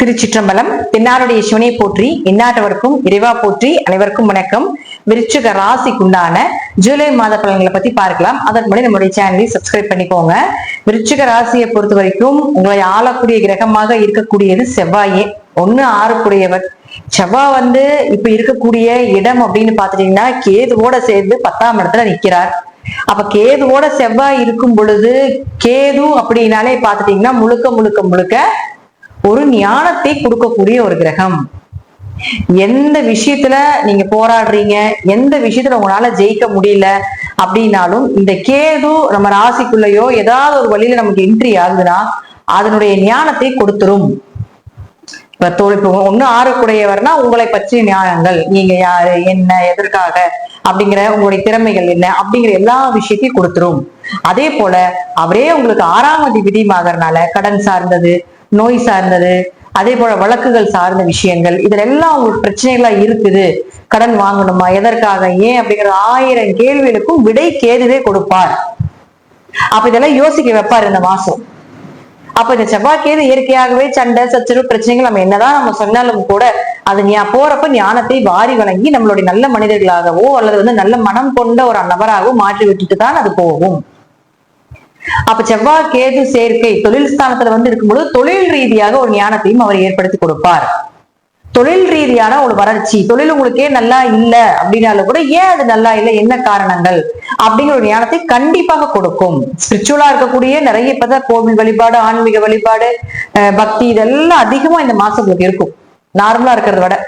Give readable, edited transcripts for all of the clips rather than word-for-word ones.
திருச்சிற்றம்பலம். தென்னாருடைய சிவனை போற்றி, எந்நாட்டவருக்கும் இறைவா போற்றி. அனைவருக்கும் வணக்கம். விருச்சிக ராசிக்குண்டான ஜூலை மாத பலன்களை பத்தி பார்க்கலாம். அதற்கு முன்னாடி நம்மளுடைய சேனலை சப்ஸ்கிரைப் பண்ணிக்கோங்க. விருச்சிக ராசியை பொறுத்த வரைக்கும் உங்களை ஆளக்கூடிய கிரகமாக இருக்கக்கூடியது செவ்வாயே. 1-6 செவ்வாய் இப்ப இருக்கக்கூடிய இடம் அப்படின்னு பாத்துட்டீங்கன்னா கேதுவோட சேர்ந்து 10ஆம் இடத்துல நிக்கிறார். அப்ப கேதுவோட செவ்வாய் இருக்கும் பொழுது, கேது அப்படின்னாலே பாத்துட்டீங்கன்னா முழுக்க ஒரு ஞானத்தை கொடுக்கக்கூடிய ஒரு கிரகம். எந்த விஷயத்துல நீங்க போராடுறீங்க, எந்த விஷயத்துல உங்களால ஜெயிக்க முடியல அப்படின்னாலும் இந்த கேது நம்ம ராசிக்குள்ளேயோ ஏதாவது ஒரு வழியில நமக்கு என்ட்ரி ஆகுதுன்னா அதனுடைய ஞானத்தை கொடுத்துரும். இப்ப 1-6 உங்களை பற்றிய ஞானங்கள், நீங்க யாரு, என்ன, எதற்காக அப்படிங்கிற உங்களுடைய திறமைகள் என்ன அப்படிங்கிற எல்லா விஷயத்தையும் கொடுத்துரும். அதே போல அவரே உங்களுக்கு 6ஆம் அதிபதி ஆகறதுனால கடன் சார்ந்தது, நோய் சார்ந்தது, அதே போல வழக்குகள் சார்ந்த விஷயங்கள், இதுல எல்லாம் உங்களுக்கு பிரச்சனைகளா இருக்குது. கடன் வாங்கணுமா, எதற்காக, ஏன் அப்படிங்கிற 1000 கேள்விகளுக்கும் விடை கேதுவே கொடுப்பார். அப்ப இதெல்லாம் யோசிக்க வைப்பார் இந்த மாசம். அப்ப இந்த செவ்வாய் கேது இயற்கையாகவே சண்டை சச்சரவு பிரச்சனைகள் நம்ம என்னதான் நம்ம சொன்னாலும் கூட அது போறப்ப ஞானத்தை வாரி வழங்கி நம்மளுடைய நல்ல மனிதர்களாகவோ அல்லது நல்ல மனம் கொண்ட ஒரு நபராகவோ மாற்றி விட்டுட்டு தான் அது போகும். அப்ப செவ்வாய் கேது சேர்க்கை தொழில் ஸ்தானத்துல இருக்கும்போது தொழில் ரீதியாக ஒரு ஞானத்தையும் அவர் ஏற்படுத்தி கொடுப்பார். தொழில் ரீதியான ஒரு வளர்ச்சி, தொழில் உங்களுக்கே நல்லா இல்ல அப்படின்னாலும் கூட ஏன் அது நல்லா இல்லை, என்ன காரணங்கள் அப்படிங்கிற ஒரு ஞானத்தை கண்டிப்பாக கொடுக்கும். ஸ்பிரிச்சுவலா இருக்கக்கூடிய நிறைய இப்பதான் கோவில் வழிபாடு, ஆன்மீக வழிபாடு, பக்தி, இதெல்லாம் அதிகமா இந்த மாசம் உங்களுக்கு இருக்கும் நார்மலா இருக்கிறத விட.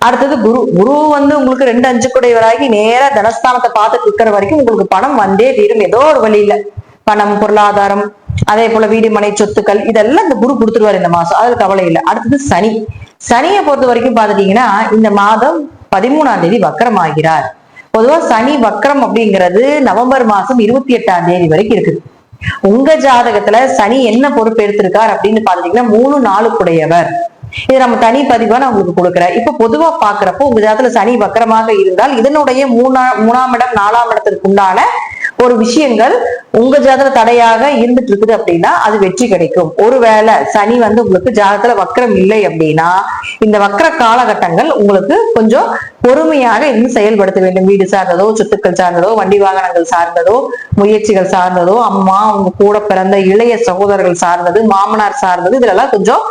அடுத்தது குரு உங்களுக்கு 2-5 நேரா தனஸ்தானத்தை பார்த்துட்டு இருக்கிற வரைக்கும் உங்களுக்கு பணம் வந்தே தீரும் ஏதோ ஒரு வழியில. பணம், பொருளாதாரம், அதே போல வீடு மனை சொத்துக்கள், இதெல்லாம் இந்த குரு கொடுத்துருவாரு இந்த மாசம். அதுல கவலை இல்லை. அடுத்தது சனியை பொறுத்த வரைக்கும் பாத்துட்டீங்கன்னா இந்த மாதம் 13ஆம் தேதி வக்கரம் ஆகிறார். பொதுவா சனி வக்கரம் அப்படிங்கிறது நவம்பர் மாசம் 28ஆம் தேதி வரைக்கும் இருக்குது. உங்க ஜாதகத்துல சனி என்ன பொறுப்பு எடுத்திருக்கார் அப்படின்னு பாத்துட்டீங்கன்னா 3-4 இது நம்ம தனி பதிவா நான் உங்களுக்கு கொடுக்குறேன். இப்ப பொதுவா பாக்குறப்போ உங்க ஜாதகத்துல சனி வக்கரமாக இருந்தால் இதனுடைய 3ஆம் இடம் 4ஆம் இடத்திற்கு உண்டான ஒரு விஷயங்கள் உங்க ஜாதக தடையாக இருந்துட்டு இருக்குது அப்படின்னா அது வெற்றி கிடைக்கும். ஒருவேளை சனி உங்களுக்கு ஜாதகத்துல வக்கரம் இல்லை அப்படின்னா இந்த வக்கர காலகட்டங்கள் உங்களுக்கு கொஞ்சம் பொறுமையாக இன்னும் செயல்படுத்த வேண்டும். வீடு சார்ந்ததோ, சொத்துக்கள் சார்ந்ததோ, வண்டி வாகனங்கள் சார்ந்ததோ, முயற்சிகள் சார்ந்ததோ, அம்மா, உங்க கூட பிறந்த இளைய சகோதரர்கள் சார்ந்தது, மாமனார் சார்ந்தது, இதெல்லாம் கொஞ்சம்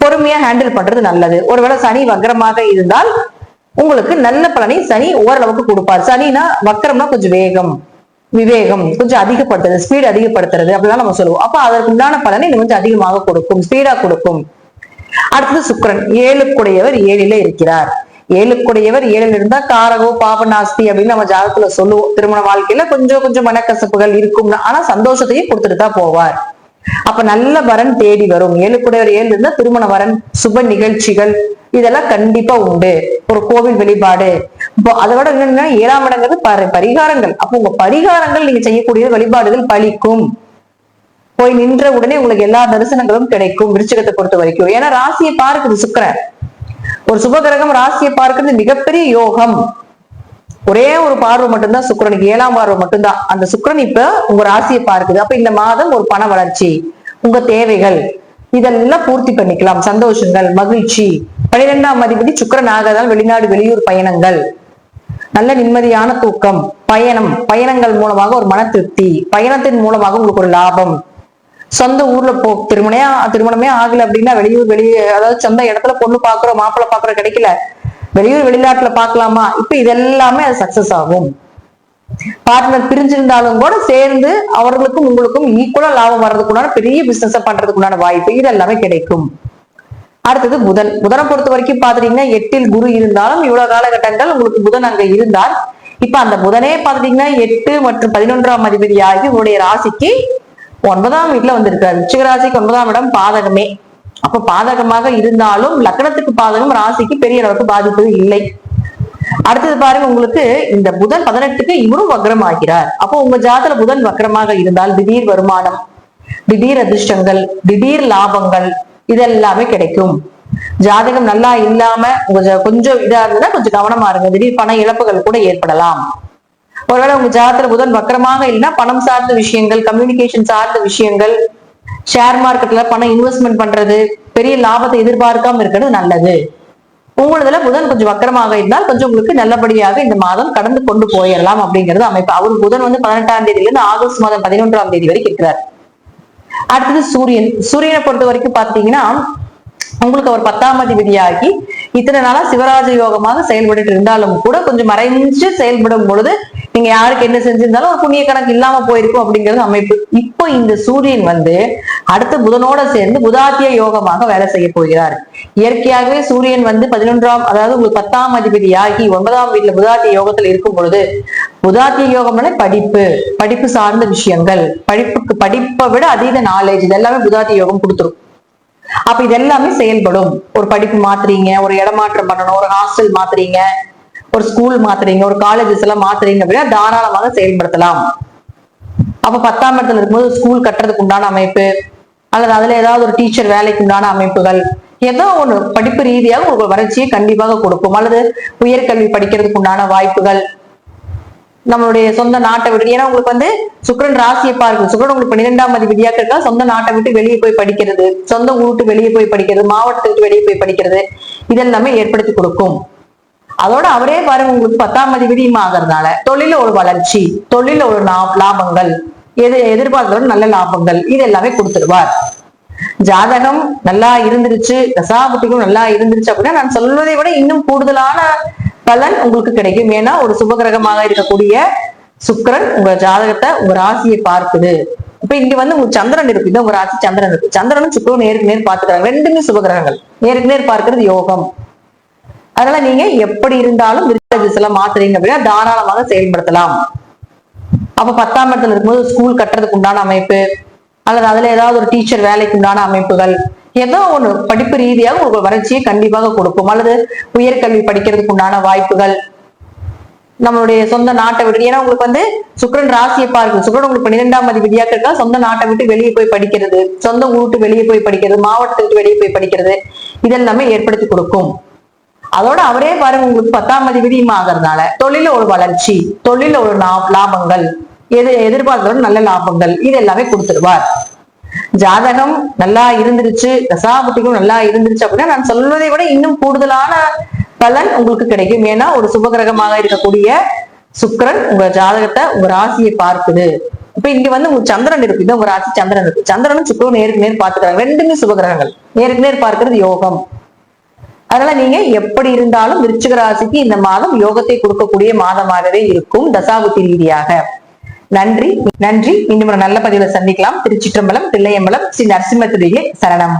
பொறுமையா ஹேண்டில் பண்றது நல்லது. ஒருவேளை சனி வக்கரமாக இருந்தால் உங்களுக்கு நல்ல பலனை சனி ஓரளவுக்கு கொடுப்பார். சனினா வக்கரம்னா கொஞ்சம் விவேகம் கொஞ்சம் அதிகப்படுத்துறது, ஸ்பீட் அதிகப்படுத்துறது அப்படிலாம் நம்ம சொல்லுவோம். அப்ப அதற்கு உண்டான பலனை கொஞ்சம் அதிகமாக கொடுக்கும், ஸ்பீடா கொடுக்கும். அடுத்தது சுக்கிரன் 7க்குடையவர் 7ல இருக்கிறார். 7க்குடையவர் 7ல இருந்தா காரகோ பாபநாஸ்தி அப்படின்னு நம்ம ஜாதகத்துல சொல்லுவோம். திருமண வாழ்க்கையில கொஞ்சம் மனக்கசப்புகள் இருக்கும், ஆனா சந்தோஷத்தையும் கொடுத்துட்டு தான் போவார். அப்ப நல்ல வரன் தேடி வரும். 7க்குடையவர் 7 இருந்தா திருமண வரன், சுப நிகழ்ச்சிகள், இதெல்லாம் கண்டிப்பா உண்டு. ஒரு கோவில் வழிபாடு, இப்போ அதை விட என்னன்னா 7ஆம் இடங்கிறது பரிகாரங்கள். அப்போ உங்க பரிகாரங்கள் நீங்க செய்யக்கூடிய வழிபாடுகள் பலிக்கும். போய் நின்ற உடனே உங்களுக்கு எல்லா தரிசனங்களும் கிடைக்கும் விருச்சிகத்தை பொறுத்த வரைக்கும். ஏன்னா ராசியை பார்க்குது சுக்கிரன். ஒரு சுபகிரகம் ராசியை பார்க்கிறது மிகப்பெரிய யோகம். ஒரே ஒரு பார்வை மட்டும்தான் சுக்கிரனுக்கு, 7ஆம் பார்வை மட்டும்தான். அந்த சுக்கிரன் இப்ப உங்க ராசியை பார்க்குது. அப்ப இந்த மாதம் ஒரு பண வளர்ச்சி, உங்க தேவைகள் இதெல்லாம் பூர்த்தி பண்ணிக்கலாம். சந்தோஷங்கள், மகிழ்ச்சி. 12ஆம் அதிபதி சுக்கிரன் ஆகதால் வெளிநாடு வெளியூர் பயணங்கள், நல்ல நிம்மதியான தூக்கம், பயணங்கள் மூலமாக ஒரு மன திருப்தி, பயணத்தின் மூலமாக உங்களுக்கு ஒரு லாபம். சொந்த ஊர்ல திருமணமே ஆகல அப்படின்னா அதாவது சொந்த இடத்துல பொண்ணு பாக்குறோம், மாப்பிள்ளை பாக்குறோம், கிடைக்கல, வெளியூர் வெளிநாட்டுல பாக்கலாமா, இப்ப இதெல்லாமே அது சக்சஸ் ஆகும். பார்ட்னர் பிரிஞ்சிருந்தாலும் கூட சேர்ந்து அவர்களுக்கும் உங்களுக்கும் ஈக்குவலா லாபம் வர்றதுக்குண்டான பெரிய பிசினஸ் பண்றதுக்குண்டான வாய்ப்பு இது எல்லாமே கிடைக்கும். அடுத்தது புதனை பொறுத்த வரைக்கும் பாத்துட்டீங்கன்னா 8ல் குரு இருந்தாலும் இவ்வளவு காலகட்டங்கள் உங்களுக்கு புதன் அங்க இருந்தார். இப்ப அந்த புதனே பாத்துட்டீங்கன்னா 8 மற்றும் 11ஆம் அதிபதி ஆகி உங்களுடைய ராசிக்கு 9ஆம் வீட்டுல வந்திருக்காரு. விருச்சிக ராசிக்கு 9ஆம் இடம் பாதகமே. அப்ப பாதகமாக இருந்தாலும் லக்னத்துக்கு பாதகம், ராசிக்கு பெரிய அளவுக்கு பாதிப்பு இல்லை. அடுத்தது பாருங்க, உங்களுக்கு இந்த புதன் 18க்கு இவரும் வக்ரம் ஆகிறார். அப்போ உங்க ஜாதகத்துல புதன் வக்ரமாக இருந்தால் திடீர் வருமானம், திடீர் அதிர்ஷ்டங்கள், திடீர் லாபங்கள் இதெல்லாமே கிடைக்கும். ஜாதகம் நல்லா இல்லாம கொஞ்சம் இதா இருந்தா கொஞ்சம் கவனமா இருங்க, திடீர் பண இழப்புகள் கூட ஏற்படலாம். ஒருவேளை உங்க ஜாதகத்துல புதன் வக்ரமாக இல்லைன்னா பணம் சார்ந்த விஷயங்கள், கம்யூனிகேஷன் சார்ந்த விஷயங்கள், ஷேர் மார்க்கெட்ல பணம் இன்வெஸ்ட்மெண்ட் பண்றது, பெரிய லாபத்தை எதிர்பார்க்காம இருக்கிறது நல்லது. உங்களதுல புதன் கொஞ்சம் வக்கரமாக இருந்தால் கொஞ்சம் உங்களுக்கு நல்லபடியாக இந்த மாதம் கடந்து கொண்டு போயிடலாம் அப்படிங்கிறது அமைப்பு. அவர் புதன் வந்து 18ஆம் தேதியில இருந்து ஆகஸ்ட் மாதம் 11ஆம் தேதி வரைக்கும் இருக்கிறார். அடுத்தது சூரியன். சூரியனை பொறுத்த வரைக்கும் பாத்தீங்கன்னா உங்களுக்கு அவர் 10ஆம் அதிபதியாகி இத்தனை நாளா சிவராஜ யோகமாக செயல்பட்டு இருந்தாலும் கூட கொஞ்சம் மறைஞ்சு செயல்படும் பொழுது நீங்க யாருக்கு என்ன செஞ்சிருந்தாலும் ஒரு புண்ணிய கணக்கு இல்லாம போயிருக்கும் அப்படிங்கிறது அமைப்பு. இப்போ இந்த சூரியன் வந்து அடுத்த புதனோட சேர்ந்து புதாத்திய யோகமாக வேலை செய்ய போகிறார். இயற்கையாகவே சூரியன் வந்து 11ஆம், அதாவது உங்களுக்கு 10ஆம் அதிபதியாகி 9ஆம் வீட்டுல புதாத்திய யோகத்துல இருக்கும் பொழுது, புதாத்திய யோகம்னா படிப்பு சார்ந்த விஷயங்கள், படிப்பை விட அதீத நாலேஜ், இது எல்லாமே புதாத்திய யோகம் கொடுத்துரும். அப்ப இது எல்லாமே செயல்படும். ஒரு படிப்பு மாத்துறீங்க, ஒரு இடமாற்றம் பண்ணணும், ஒரு ஹாஸ்டல் மாத்துறீங்க, ஒரு ஸ்கூல் மாத்துறீங்க, ஒரு காலேஜஸ் எல்லாம் மாத்துறீங்க அப்படின்னா தாராளமாக செயல்படுத்தலாம். அப்ப 10ஆம் இடத்துல இருக்கும்போது ஸ்கூல் கட்டுறதுக்கு உண்டான அமைப்பு, அல்லது அதுல ஏதாவது ஒரு டீச்சர் வேலைக்கு உண்டான அமைப்புகள், ஏதோ ஒண்ணு படிப்பு ரீதியாக உங்களுக்கு வளர்ச்சியை கண்டிப்பாக கொடுக்கும். அல்லது உயர்கல்வி படிக்கிறதுக்கு உண்டான வாய்ப்புகள், நம்மளுடைய சொந்த நாட்டை விட்டு, ஏன்னா உங்களுக்கு வந்து சுக்கிரன் ராசியை பார்க்குது. சுக்கிரன் உங்களுக்கு 12ஆம் அதிபதியாக இருக்கா, சொந்த நாட்டை விட்டு வெளியே போய் படிக்கிறது, சொந்த ஊர் விட்டு வெளியே போய் படிக்கிறது, மாவட்டத்தை விட்டு வெளியே போய் படிக்கிறது, இதெல்லாமே ஏற்படுத்தி கொடுக்கும். அதோட அவரே பாருங்க உங்களுக்கு 10ஆம் அதிபதியும் ஆகிறதுனால தொழில ஒரு வளர்ச்சி, தொழில ஒரு லாபங்கள், எதிர்பார்க்கிறோட நல்ல லாபங்கள், இது எல்லாமே கொடுத்துருவார். ஜாதகம் நல்லா இருந்துருச்சு, தசாபுத்திக்கும் நல்லா இருந்துருச்சு அப்படின்னா நான் சொல்வதை விட இன்னும் கூடுதலான பலன் உங்களுக்கு கிடைக்கும். ஏன்னா ஒரு சுபகிரகமாக இருக்கக்கூடிய சுக்கிரன் உங்க ஜாதகத்தை, உங்க ராசியை பார்க்குது. இப்ப இங்க வந்து உங்க சந்திரன் இருக்கு, இது உங்க ராசி சந்திரன் இருக்கு. சந்திரனும் சுக்கிரனும் நேருக்கு நேர் பார்த்துக்கிறாங்க. ரெண்டுமே சுபகிரகங்கள், நேருக்கு நேர் பார்க்கிறது யோகம். அதனால நீங்க எப்படி இருந்தாலும் எல்லாம் மாத்துறீங்க அப்படின்னா தாராளமாக செயல்படுத்தலாம். அப்ப 10ஆம் இடத்துல இருக்கும்போது ஸ்கூல் கட்டுறதுக்கு உண்டான அமைப்பு, அல்லது அதுல ஏதாவது ஒரு டீச்சர் வேலைக்கு உண்டான அமைப்புகள், ஏதோ ஒண்ணு படிப்பு ரீதியாக உங்களுக்கு வளர்ச்சியை கண்டிப்பாக கொடுக்கும். அல்லது உயர்கல்வி படிக்கிறதுக்கு உண்டான வாய்ப்புகள், நம்மளுடைய சொந்த நாட்டை விட்டு, ஏன்னா உங்களுக்கு வந்து சுக்கிரன் ராசியை பார்க்குது. சுக்கிரன் உங்களுக்கு 12ஆம் அதிபதியாக இருக்கா, சொந்த நாட்டை விட்டு வெளியே போய் படிக்கிறது, சொந்த ஊர் விட்டு வெளியே போய் படிக்கிறது, மாவட்டத்தை விட்டு வெளியே போய் படிக்கிறது, இதெல்லாமே ஏற்படுத்தி கொடுக்கும். அதோட அவரே பாருங்க உங்களுக்கு 10ஆம் அதிபதியும் ஆகிறதுனால தொழில ஒரு வளர்ச்சி, தொழில ஒரு லாபங்கள், எதிர்பார்க்கிறோட நல்ல லாபங்கள், இது எல்லாமே கொடுத்துருவார். ஜாதகம் நல்லா இருந்துருச்சு, தசாபுத்திக்கும் நல்லா இருந்துருச்சு அப்படின்னா நான் சொல்வதை விட இன்னும் கூடுதலான பலன் உங்களுக்கு கிடைக்கும். ஏன்னா ஒரு சுபகிரகமாக இருக்கக்கூடிய சுக்கிரன் உங்க ஜாதகத்தை, உங்க ராசியை பார்க்குது. இப்ப இங்க வந்து உங்க சந்திரன் இருக்கு, இது உங்க ராசி சந்திரன் இருக்கு. சந்திரனும் சுக்கிரனும் நேருக்கு நேர் பார்த்துக்கிறாங்க. ரெண்டுமே சுபகிரகங்கள், நேருக்கு நேர் பார்க்கிறது யோகம். அதனால நீங்க எப்படி இருந்தாலும் விருச்சிக ராசிக்கு இந்த மாதம் யோகத்தை கொடுக்கக்கூடிய மாதமாகவே இருக்கும் தசாபுத்தி ரீதியாக. நன்றி. இன்னும் ஒரு நல்ல பதிவுல சந்திக்கலாம். திருச்சிற்றம்பலம், தில்லையம்பலம், ஸ்ரீ நரசிம்மத்துடைய சரணம்.